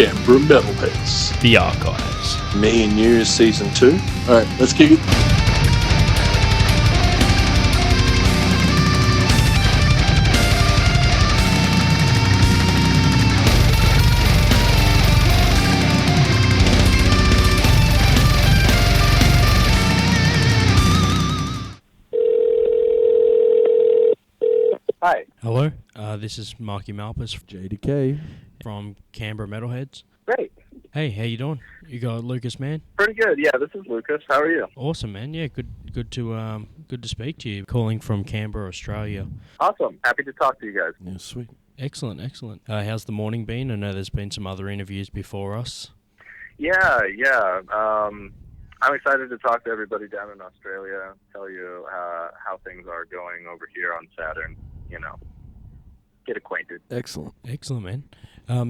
Canberra Metalheads. The Archives. Me and You Season 2. Alright, let's kick it. Hi. Hello, this is Marky Malphas JDecay from Canberra Metalheads. Great. Hey, how you doing? You got Lucas Mann? Pretty good. Yeah, this is Lucas. How are you? Awesome, man. Yeah, good to speak to you. Calling from Canberra, Australia. Awesome. Happy to talk to you guys. Yeah, sweet. Excellent. How's the morning been? I know there's been some other interviews before us. Yeah. I'm excited to talk to everybody down in Australia, tell you how things are going over here on Saturn, get acquainted. Excellent, man.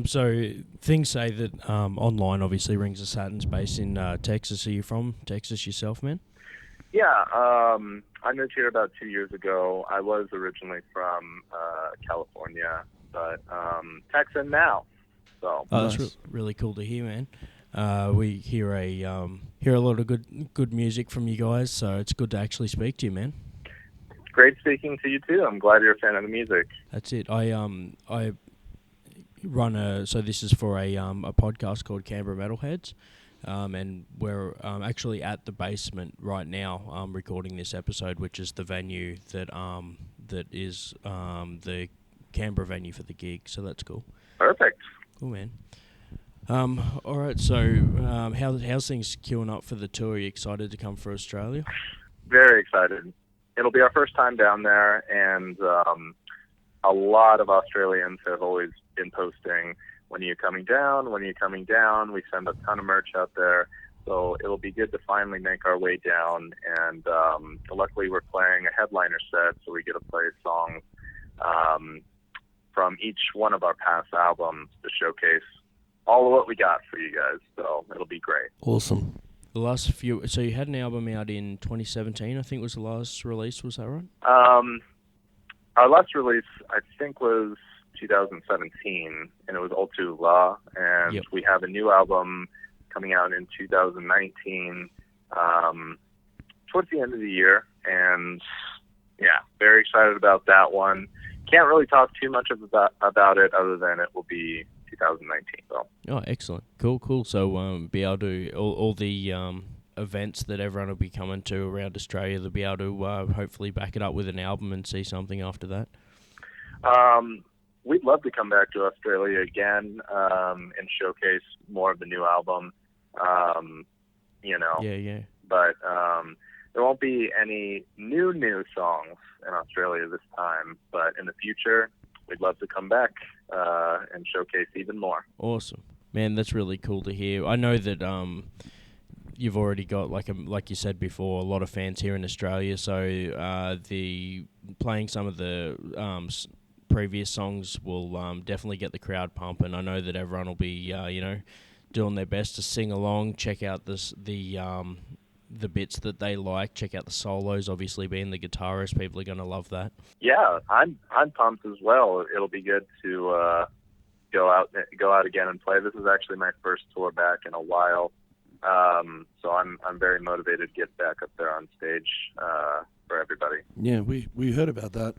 So things say that online, obviously, Rings of Saturn's based in Texas. Are you from Texas yourself, man? Yeah, I moved here about 2 years ago. I was originally from California, but Texan now. So that's really cool to hear, man. We hear a lot of good music from you guys, so it's good to actually speak to you, man. Great speaking to you too. I'm glad you're a fan of the music. That's it. I run so this is for a podcast called Canberra Metalheads, and we're actually at the basement right now, recording this episode, which is the venue that is the Canberra venue for the gig. So that's cool. Perfect. Cool, man. All right. So how's things queuing up for the tour? Are you excited to come for Australia? Very excited. It'll be our first time down there, and a lot of Australians have always been posting, when are you coming down? When are you coming down? We send a ton of merch out there, so it'll be good to finally make our way down. And luckily we're playing a headliner set, so we get to play songs from each one of our past albums to showcase all of what we got for you guys, so it'll be great. Awesome. The last few, so you had an album out in 2017, I think was the last release, was that right? Our last release, I think, was 2017, and it was All Too La, and we have a new album coming out in 2019, towards the end of the year, and yeah, very excited about that one. Can't really talk too much about it other than it will be 2019. So. Oh, excellent. Cool. So be able to, all the events that everyone will be coming to around Australia, they'll be able to hopefully back it up with an album and see something after that. We'd love to come back to Australia again and showcase more of the new album, Yeah. But there won't be any new songs in Australia this time, but in the future, we'd love to come back and showcase even more. Awesome. Man, that's really cool to hear. I know that you've already got, like you said before, a lot of fans here in Australia, so the playing some of the previous songs will definitely get the crowd pumping. I know that everyone will be doing their best to sing along, check out the bits that they like, check out the solos. Obviously, being the guitarist, people are going to love that. Yeah, I'm pumped as well. It'll be good to go out again and play. This is actually my first tour back in a while, so I'm very motivated to get back up there on stage for everybody. Yeah, we heard about that.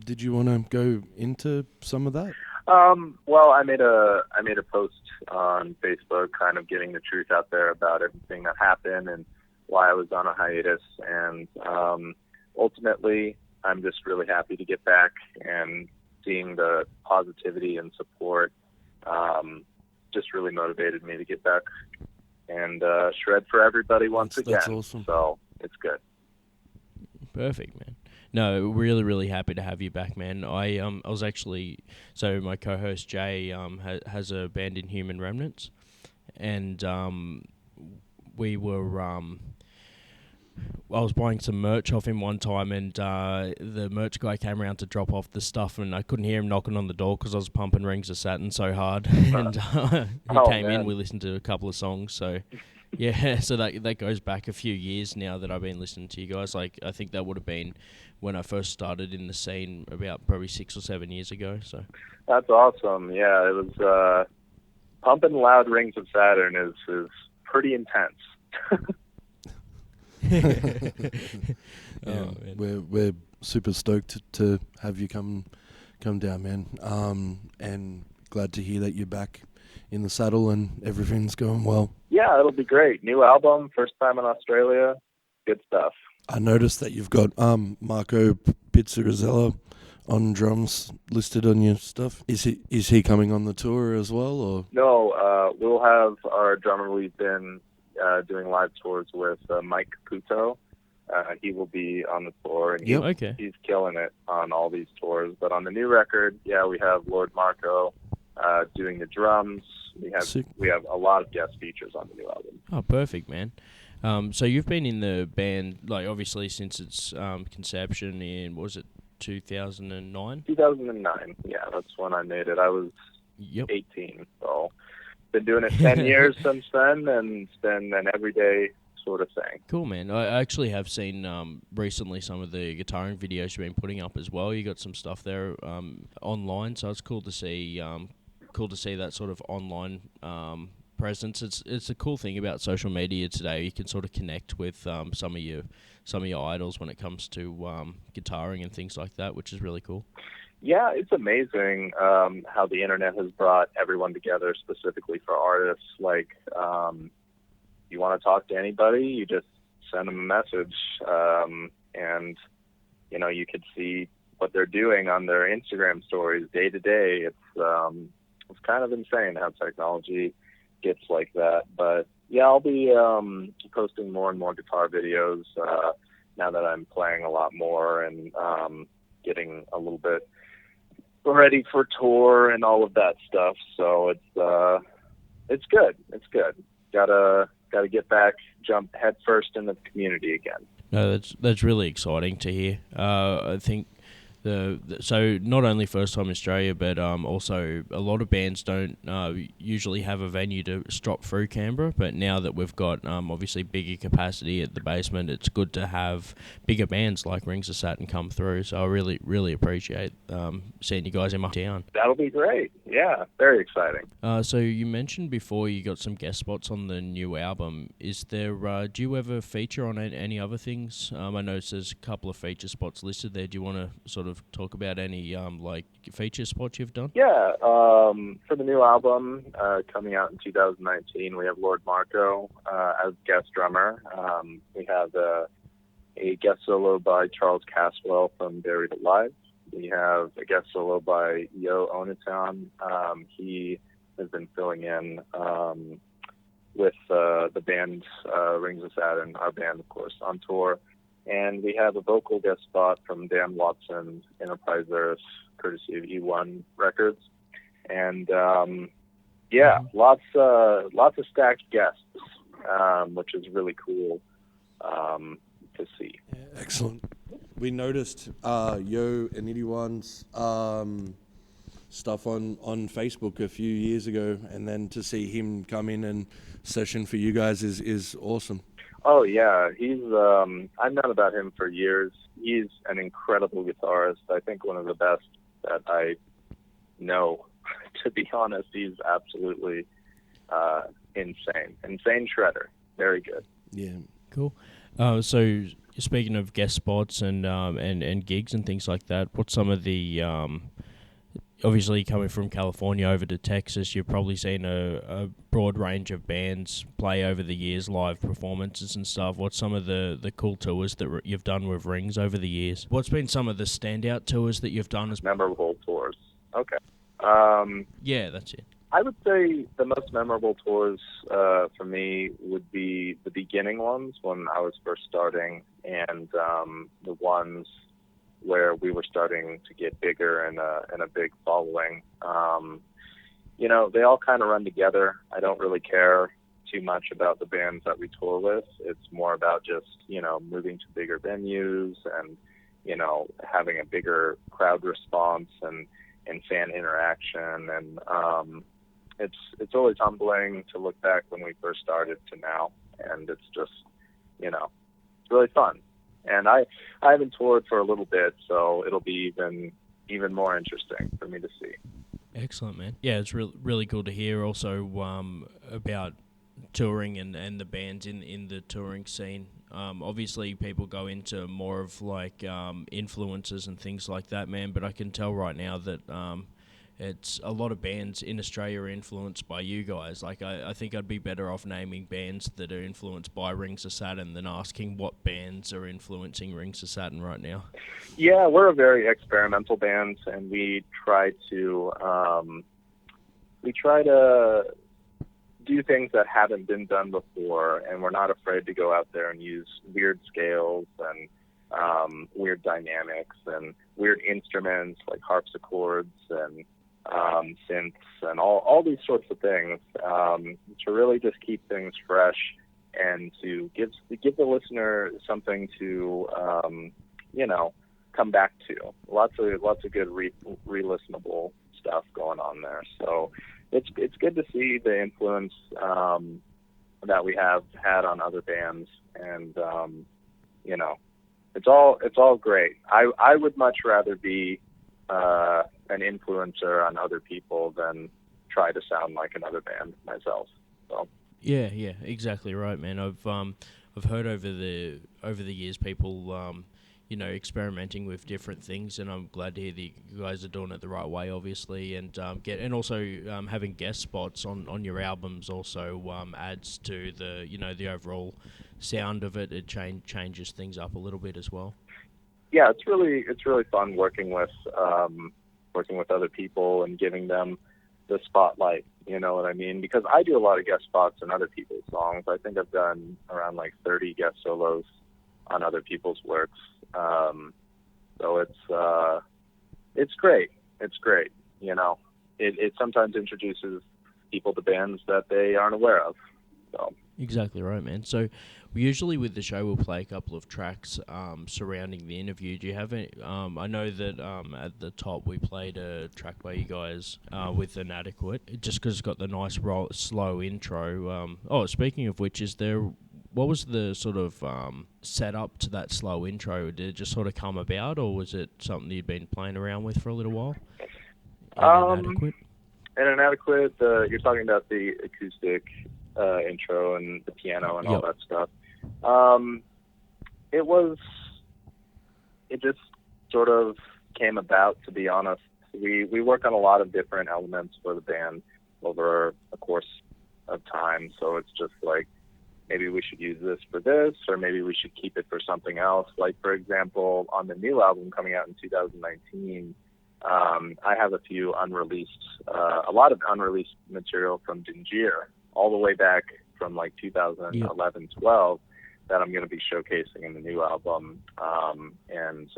Did you want to go into some of that? Well, I made a post on Facebook, kind of getting the truth out there about everything that happened and why I was on a hiatus. And ultimately, I'm just really happy to get back, and seeing the positivity and support just really motivated me to get back and shred for everybody once again. That's awesome. So it's good. Perfect, man. No, really, really happy to have you back, man. I was actually, so my co-host Jay has a band in Human Remnants, and we were I was buying some merch off him one time, and the merch guy came around to drop off the stuff, and I couldn't hear him knocking on the door because I was pumping Rings of Saturn so hard. And he came in, we listened to a couple of songs, so yeah, so that goes back a few years now that I've been listening to you guys. Like, I think that would have been when I first started in the scene about probably 6 or 7 years ago. So that's awesome. Yeah, it was pumping loud Rings of Saturn is pretty intense. We're super stoked to have you come down, man. And glad to hear that you're back in the saddle and everything's going well. Yeah, it'll be great. New album, first time in Australia. Good stuff. I noticed that you've got Marco Pizzarella on drums listed on your stuff. Is he coming on the tour as well, or? No, we'll have our drummer we've been doing live tours with, Mike Caputo. He will be on the tour, and he's killing it on all these tours. But on the new record, we have Lord Marco doing the drums. We have a lot of guest features on the new album. Oh, perfect, man. So you've been in the band, like, obviously since its conception in, what was it, 2009? 2009, yeah, that's when I made it. I was 18, so been doing it 10 years since then, and it's been an everyday sort of thing. Cool, man. I actually have seen recently some of the guitaring videos you've been putting up as well. You got some stuff there online, so it's cool to see. Cool to see that sort of online presence. It's a cool thing about social media today. You can sort of connect with some of your idols when it comes to guitaring and things like that, which is really cool. Yeah, it's amazing how the internet has brought everyone together specifically for artists. Like, you want to talk to anybody, you just send them a message, and you could see what they're doing on their Instagram stories day to day. It's kind of insane how technology gets like that. But yeah, I'll be posting more and more guitar videos now that I'm playing a lot more and getting a little bit ready for tour and all of that stuff. So it's good. It's good. Gotta get back, jump headfirst in the community again. No, that's really exciting to hear. I think so not only first time in Australia, but also a lot of bands don't usually have a venue to drop through Canberra. But now that we've got obviously bigger capacity at the basement, it's good to have bigger bands like Rings of Saturn come through. So I really, really appreciate seeing you guys in my town. That'll be great. Yeah, very exciting. So you mentioned before you got some guest spots on the new album. Is there? Do you ever feature on any other things? I noticed there's a couple of feature spots listed there. Do you want to sort of talk about any like feature spots you've done? Yeah, for the new album coming out in 2019, we have Lord Marco as guest drummer. We have a guest solo by Charles Caswell from Buried Alive. We have a guest solo by Yo Onatan. He has been filling in with the band Rings of Saturn, our band, of course, on tour. And we have a vocal guest spot from Dan Watson, Enterprise Earth, courtesy of E1 Records. And lots of stacked guests, which is really cool to see. Yeah, excellent. We noticed Yo and E1's stuff on Facebook a few years ago, and then to see him come in and session for you guys is awesome. Oh yeah, he's I've known about him for years. He's an incredible guitarist. I think one of the best that I know. To be honest, he's absolutely insane shredder. Very good. Yeah, cool. So speaking of guest spots and gigs and things like that, what's some of the obviously coming from California over to Texas, you've probably seen a broad range of bands play over the years, live performances and stuff. What's some of the cool tours that you've done with Rings over the years? What's been some of the standout tours that you've done as memorable tours? Okay. Yeah, that's it. I would say the most memorable tours for me would be the beginning ones when I was first starting, and the ones where we were starting to get bigger and a big following. They all kind of run together. I don't really care too much about the bands that we tour with. It's more about just, moving to bigger venues and, having a bigger crowd response and fan interaction. And it's always humbling to look back when we first started to now. And it's just, it's really fun. And I haven't toured for a little bit, so it'll be even more interesting for me to see. Excellent, man. Yeah, it's really cool to hear also about touring and the bands in the touring scene. Obviously, people go into more of like influences and things like that, man, but I can tell right now that it's a lot of bands in Australia are influenced by you guys. Like, I think I'd be better off naming bands that are influenced by Rings of Saturn than asking what bands are influencing Rings of Saturn right now. Yeah, we're a very experimental band, and we try to do things that haven't been done before, and we're not afraid to go out there and use weird scales and weird dynamics and weird instruments like harpsichords and synths and all these sorts of things to really just keep things fresh and to give the listener something to come back to. Lots of good re-listenable stuff going on there. So it's good to see the influence that we have had on other bands, and it's all great. I would much rather be an influencer on other people than try to sound like another band myself. So yeah, exactly right, man. I've heard over the years people experimenting with different things, and I'm glad to hear that you guys are doing it the right way, obviously, and also having guest spots on your albums also adds to the overall sound of it. It changes things up a little bit as well. Yeah, it's really fun working with other people and giving them the spotlight. You know what I mean? Because I do a lot of guest spots in other people's songs. I think I've done around like 30 guest solos on other people's works. So it's great. It's great. It sometimes introduces people to bands that they aren't aware of. So. Exactly right, man. So usually with the show we'll play a couple of tracks surrounding the interview. Do you have any? I know that at the top we played a track by you guys with Inadequate, just because it's got the nice slow intro. Speaking of which, what was the sort of setup to that slow intro? Did it just sort of come about, or was it something you'd been playing around with for a little while? Inadequate? In Inadequate, you're talking about the acoustic intro and the piano and all that stuff. It just sort of came about, to be honest. We work on a lot of different elements for the band over a course of time, so it's just like, maybe we should use this for this, or maybe we should keep it for something else. Like, for example, on the new album coming out in 2019, I have a lot of unreleased material from Dingier, all the way back from like 2011, 12, that I'm going to be showcasing in the new album and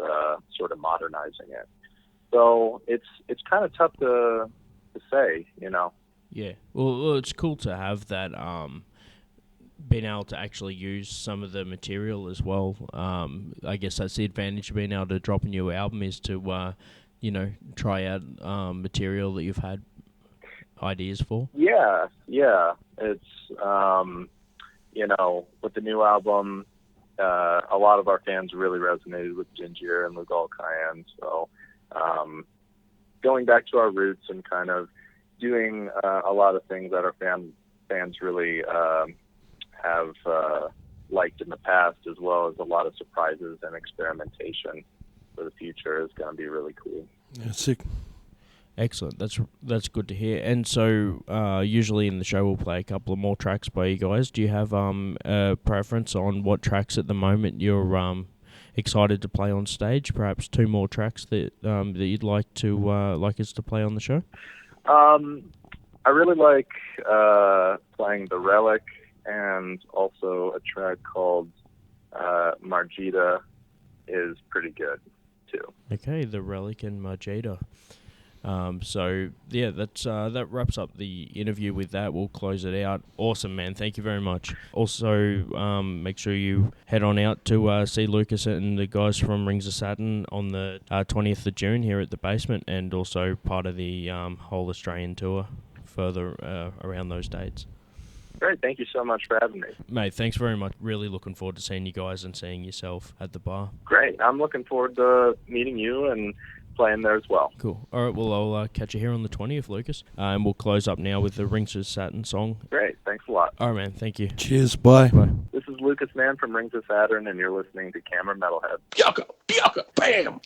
sort of modernizing it. So it's kind of tough to say, Yeah. Well, it's cool to have that. Being able to actually use some of the material as well. I guess that's the advantage of being able to drop a new album, is to try out material that you've had ideas for. Yeah. It's with the new album, a lot of our fans really resonated with Ginger and Lugal Cayenne. So going back to our roots and kind of doing a lot of things that our fans really have liked in the past, as well as a lot of surprises and experimentation for the future, is going to be really cool. Yeah, sick. Excellent. That's good to hear. And so usually in the show we'll play a couple of more tracks by you guys. Do you have a preference on what tracks at the moment you're excited to play on stage? Perhaps two more tracks that you'd like us to play on the show? I really like playing The Relic, and also a track called Margita is pretty good too. Okay, The Relic and Margita. So yeah, that wraps up the interview with that. We'll close it out. Awesome, man. Thank you very much. Also, make sure you head on out to see Lucas and the guys from Rings of Saturn on the 20th of June here at the Basement, and also part of the whole Australian tour further around those dates. Great. Thank you so much for having me. Mate, thanks very much. Really looking forward to seeing you guys and seeing yourself at the bar. Great. I'm looking forward to meeting you and playing there as well. Cool. All right, well, I'll catch you here on the 20th, Lucas. And we'll close up now with the Rings of Saturn song. Great. Thanks a lot. All right, man. Thank you. Cheers, bye. Bye. This is Lucas Mann from Rings of Saturn, and you're listening to Canberra Metalheads. Bianca, bam!